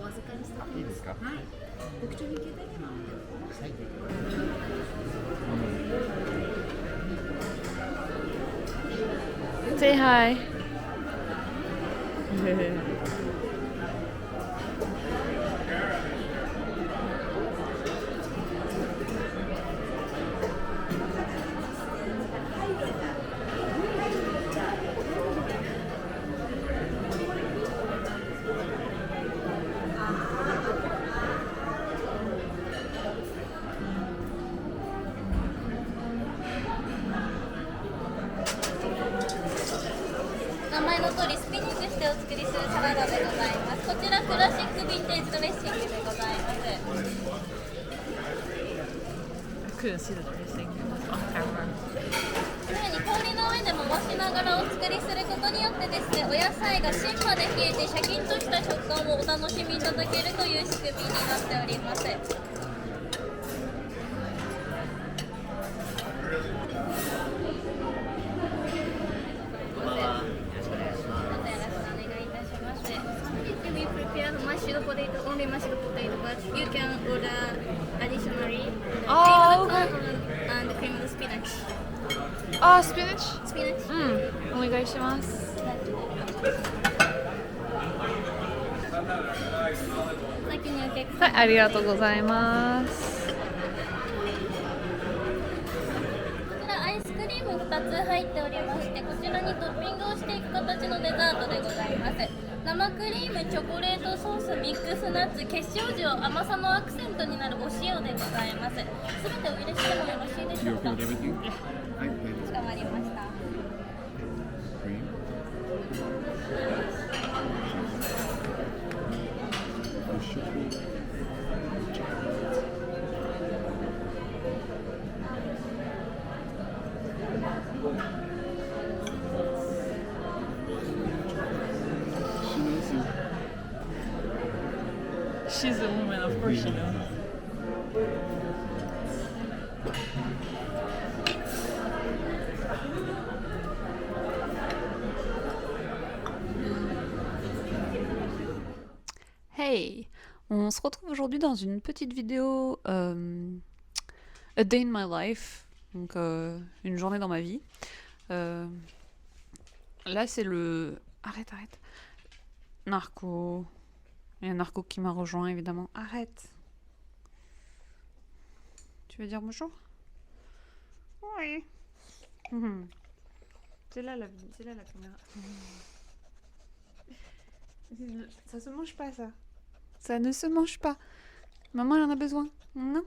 預かりしておきます。いいですか？はい。ご記帳に携帯電話をお持ちください。Say hi. Couldn't see the dressing on camera. このように氷の上でも蒸しながらお作りすることによってですね、お野菜が芯まで冷えてシャキッとした食感をお楽しみいただけるという仕組みになっております。We prepare mashed potato, only mashed potato, but you can order additionally Oh, cream okay. corn and cream spinach. Ah, spinach? Spinach? お願いします。先にお客はい、様、ありがとうございます。こちらアイスクリーム2つ入っておりまして、こちらにトッピングをしていく形のデザートでございます。生クリーム、チョコレートソース、ミックスナッツ、結晶塩、甘さのアクセントになるお塩でございます。すべてお入れしてもよろしいでしょ You う okay か。 with everything? はい、かしこまりました。cream. You should be. She knows you. She's a woman, of course she knows. Hey, on se retrouve aujourd'hui dans une petite vidéo A Day in My Life, donc une journée dans ma vie. Là c'est le... Arrête. Narco. Il y a un narco qui m'a rejoint évidemment. Arrête. Tu veux dire bonjour? Oui. C'est là la caméra. Ça se mange pas ça. Ça ne se mange pas. Maman elle en a besoin. Non?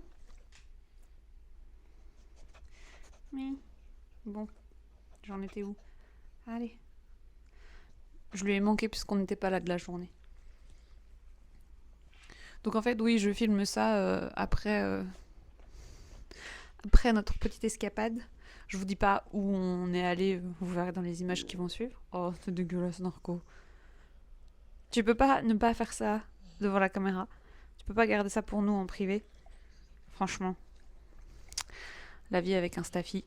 Oui. Bon. J'en étais où? Allez. Je lui ai manqué puisqu'on n'était pas là de la journée. Donc en fait, oui, je filme ça après notre petite escapade. Je vous dis pas où on est allé, vous verrez dans les images qui vont suivre. Oh, c'est dégueulasse, Narco. Tu peux pas ne pas faire ça devant la caméra. Tu peux pas garder ça pour nous en privé. Franchement. La vie avec un staffy.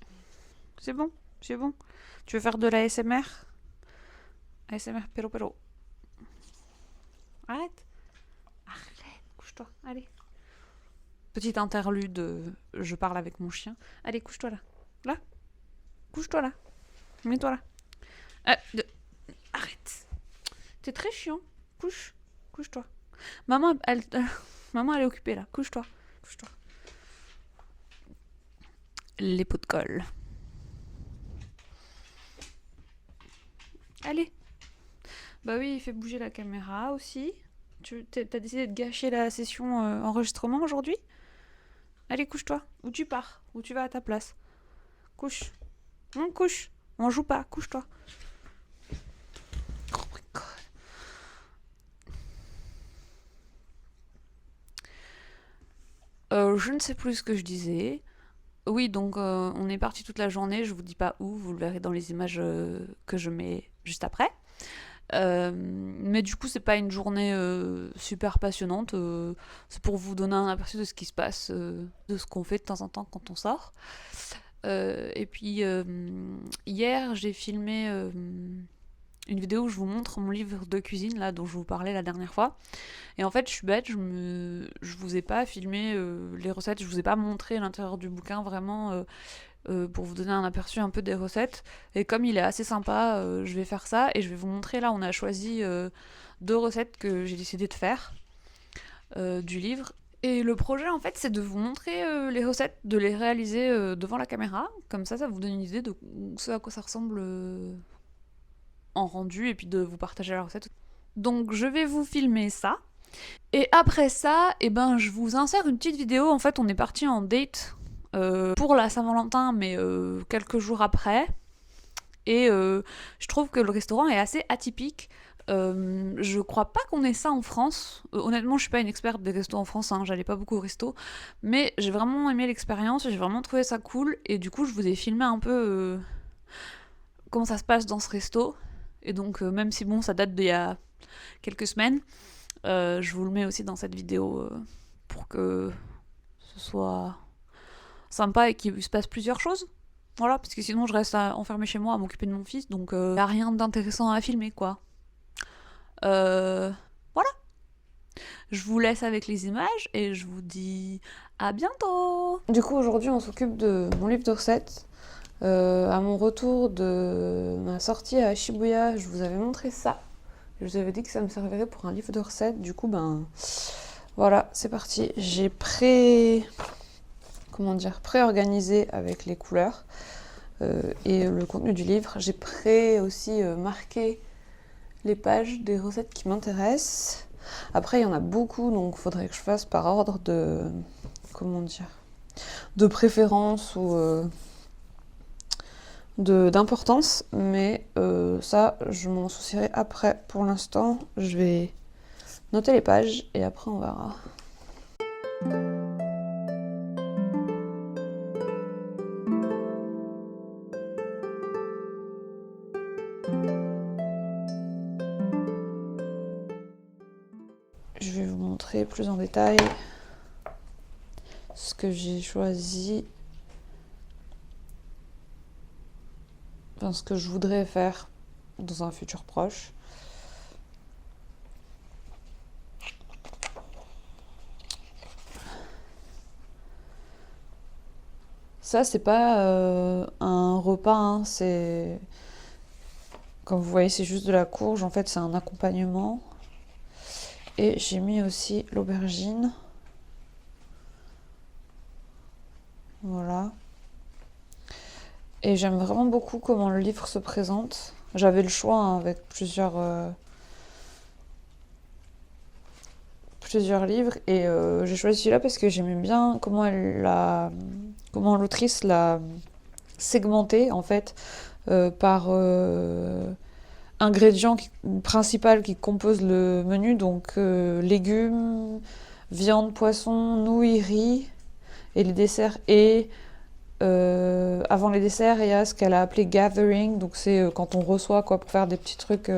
C'est bon. Tu veux faire de la ASMR? ASMR pero. Arrête. Couche-toi, allez. Petite interlude, je parle avec mon chien. Allez, couche-toi là. Là. Couche-toi là. Mets-toi là. Arrête. T'es très chiant. Couche-toi. Maman, maman, elle est occupée là. Couche-toi. Les pots de colle. Allez. Bah oui, il fait bouger la caméra aussi. T'as décidé de gâcher la session enregistrement aujourd'hui? Allez, couche-toi. Ou tu pars. Ou tu vas à ta place. Couche. Non, couche. On joue pas. Couche-toi. Oh my god. Je ne sais plus ce que je disais. Oui, donc on est parti toute la journée. Je vous dis pas où. Vous le verrez dans les images que je mets juste après. Mais du coup c'est pas une journée super passionnante, c'est pour vous donner un aperçu de ce qui se passe, de ce qu'on fait de temps en temps quand on sort. Et puis hier j'ai filmé une vidéo où je vous montre mon livre de cuisine, là, dont je vous parlais la dernière fois. Et en fait, je suis bête, je vous ai pas filmé les recettes, je vous ai pas montré l'intérieur du bouquin vraiment pour vous donner un aperçu un peu des recettes. Et comme il est assez sympa, je vais faire ça et je vais vous montrer. Là, on a choisi 2 recettes que j'ai décidé de faire du livre. Et le projet, en fait, c'est de vous montrer les recettes, de les réaliser devant la caméra. Comme ça vous donne une idée de ce à quoi ça ressemble en rendu, et puis de vous partager la recette. Donc, je vais vous filmer ça. Et après ça, je vous insère une petite vidéo. En fait, on est parti en date pour la Saint-Valentin, mais quelques jours après. Et je trouve que le restaurant est assez atypique. Je crois pas qu'on ait ça en France. Honnêtement, je suis pas une experte des restos en France, hein, j'allais pas beaucoup au resto. Mais j'ai vraiment aimé l'expérience, j'ai vraiment trouvé ça cool. Et du coup, je vous ai filmé un peu comment ça se passe dans ce resto. Et donc, même si bon, ça date d'il y a quelques semaines, je vous le mets aussi dans cette vidéo pour que ce soit sympa et qu'il se passe plusieurs choses. Voilà, parce que sinon je reste enfermée chez moi à m'occuper de mon fils, donc y a rien d'intéressant à filmer, quoi. Voilà. Je vous laisse avec les images et je vous dis à bientôt. Du coup, aujourd'hui, on s'occupe de mon livre de recettes. À mon retour de ma sortie à Shibuya, je vous avais montré ça. Je vous avais dit que ça me servirait pour un livre de recettes. Du coup, voilà, c'est parti. J'ai pré-organisé avec les couleurs et le contenu du livre. J'ai aussi marqué les pages des recettes qui m'intéressent. Après, il y en a beaucoup, donc il faudrait que je fasse par ordre de préférence ou d'importance, mais ça, je m'en soucierai après. Pour l'instant, je vais noter les pages et après on verra. Je vais vous montrer plus en détail ce que j'ai choisi, enfin ce que je voudrais faire dans un futur proche. Ça, c'est pas un repas, hein, c'est... Comme vous voyez, c'est juste de la courge, en fait c'est un accompagnement. Et j'ai mis aussi l'aubergine. Voilà. Et j'aime vraiment beaucoup comment le livre se présente. J'avais le choix hein, avec plusieurs livres et j'ai choisi celui-là parce que j'aimais bien comment l'autrice l'a segmenté en fait par ingrédients principaux qui composent le menu, donc légumes, viande, poisson, nouilles, riz et les desserts. Et avant les desserts, il y a ce qu'elle a appelé gathering, donc c'est quand on reçoit quoi pour faire des petits trucs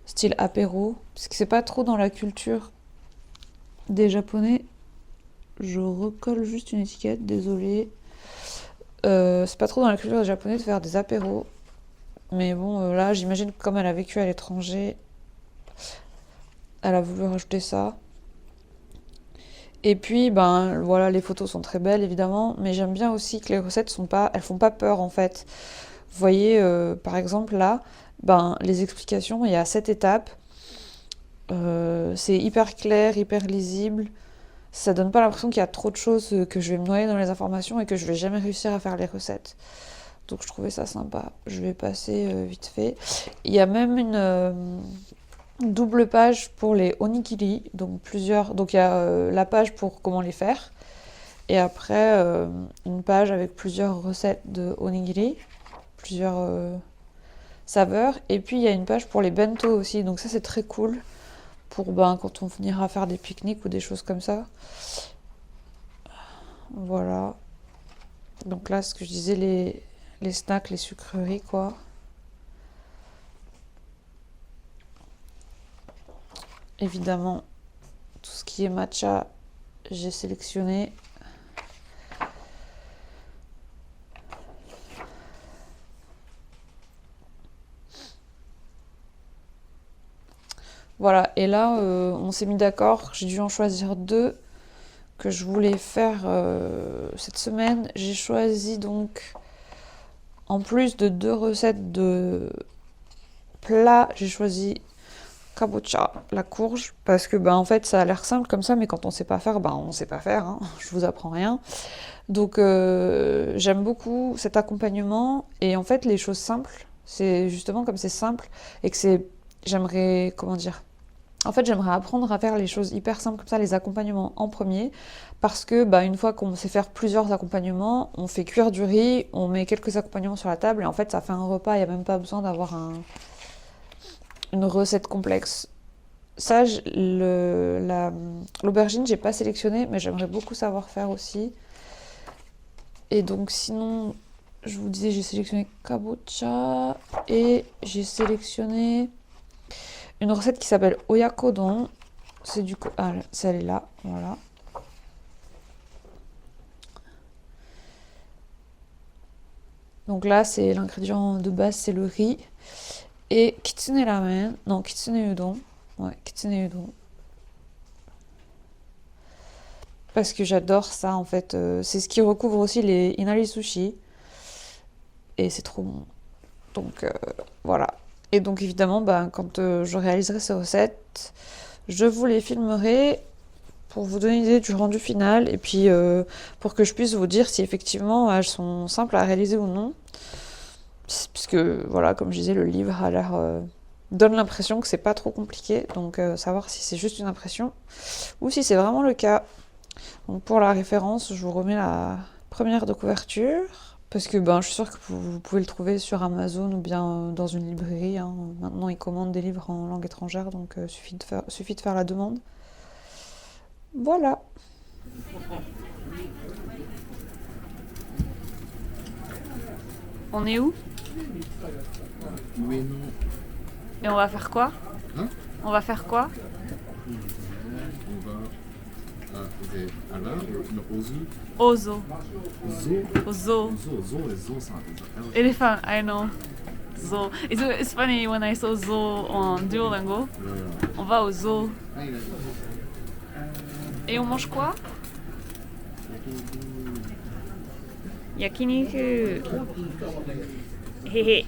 style apéro, parce que c'est pas trop dans la culture des Japonais. Je recolle juste une étiquette, désolée. C'est pas trop dans la culture des Japonais de faire des apéros. Mais bon, là, j'imagine que comme elle a vécu à l'étranger, elle a voulu rajouter ça. Et puis, voilà, les photos sont très belles, évidemment. Mais j'aime bien aussi que les recettes elles font pas peur, en fait. Vous voyez, par exemple, là, les explications, il y a 7 étapes. C'est hyper clair, hyper lisible. Ça donne pas l'impression qu'il y a trop de choses, que je vais me noyer dans les informations et que je vais jamais réussir à faire les recettes. Donc je trouvais ça sympa. Je vais passer vite fait. Il y a même une double page pour les onigiri. Donc donc il y a la page pour comment les faire. Et après une page avec plusieurs recettes de onigiri. Plusieurs saveurs. Et puis il y a une page pour les bento aussi. Donc ça c'est très cool. Pour quand on finira faire des pique-niques ou des choses comme ça. Voilà. Donc là ce que je disais, les snacks, les sucreries, quoi. Évidemment, tout ce qui est matcha, j'ai sélectionné. Voilà, et là, on s'est mis d'accord, j'ai dû en choisir 2 que je voulais faire cette semaine. J'ai choisi donc, en plus de 2 recettes de plats, j'ai choisi kabocha, la courge, parce que en fait ça a l'air simple comme ça, mais quand on sait pas faire, on sait pas faire, hein. Je vous apprends rien. Donc j'aime beaucoup cet accompagnement, et en fait les choses simples, c'est justement comme c'est simple, et que c'est, j'aimerais, comment dire, en fait j'aimerais apprendre à faire les choses hyper simples comme ça, les accompagnements en premier, parce que une fois qu'on sait faire plusieurs accompagnements, on fait cuire du riz, on met quelques accompagnements sur la table, et en fait ça fait un repas, il n'y a même pas besoin d'avoir une recette complexe. Ça, l'aubergine, j'ai pas sélectionné, mais j'aimerais beaucoup savoir faire aussi. Et donc sinon, je vous disais, j'ai sélectionné kabocha, et j'ai sélectionné une recette qui s'appelle oyakodon. C'est du... Ah, elle est là, voilà. Donc là, c'est l'ingrédient de base, c'est le riz. Et kitsune ramen, non, kitsune udon. Ouais, kitsune udon. Parce que j'adore ça, en fait. C'est ce qui recouvre aussi les inari sushi. Et c'est trop bon. Donc, voilà. Et donc, évidemment, quand je réaliserai ces recettes, je vous les filmerai pour vous donner une idée du rendu final. Et puis, pour que je puisse vous dire si effectivement elles sont simples à réaliser ou non. Puisque, voilà, comme je disais, le livre a l'air... donne l'impression que c'est pas trop compliqué. Donc, savoir si c'est juste une impression ou si c'est vraiment le cas. Donc, pour la référence, je vous remets la première de couverture. Parce que je suis sûre que vous pouvez le trouver sur Amazon ou bien dans une librairie. Hein. Maintenant, ils commandent des livres en langue étrangère, donc suffit de faire la demande. Voilà. On est où? Oui et non. Et on va faire quoi? Hein? On va faire quoi? On va... c'est à l'heure, no, ozu. Ozo. Zo. Ozo. Zo is zo sound. Elephant, I know. Zoo. It's funny when I saw zoo on Duolingo. On va au zoo. Et on mange quoi? Yakiniku. Hehe.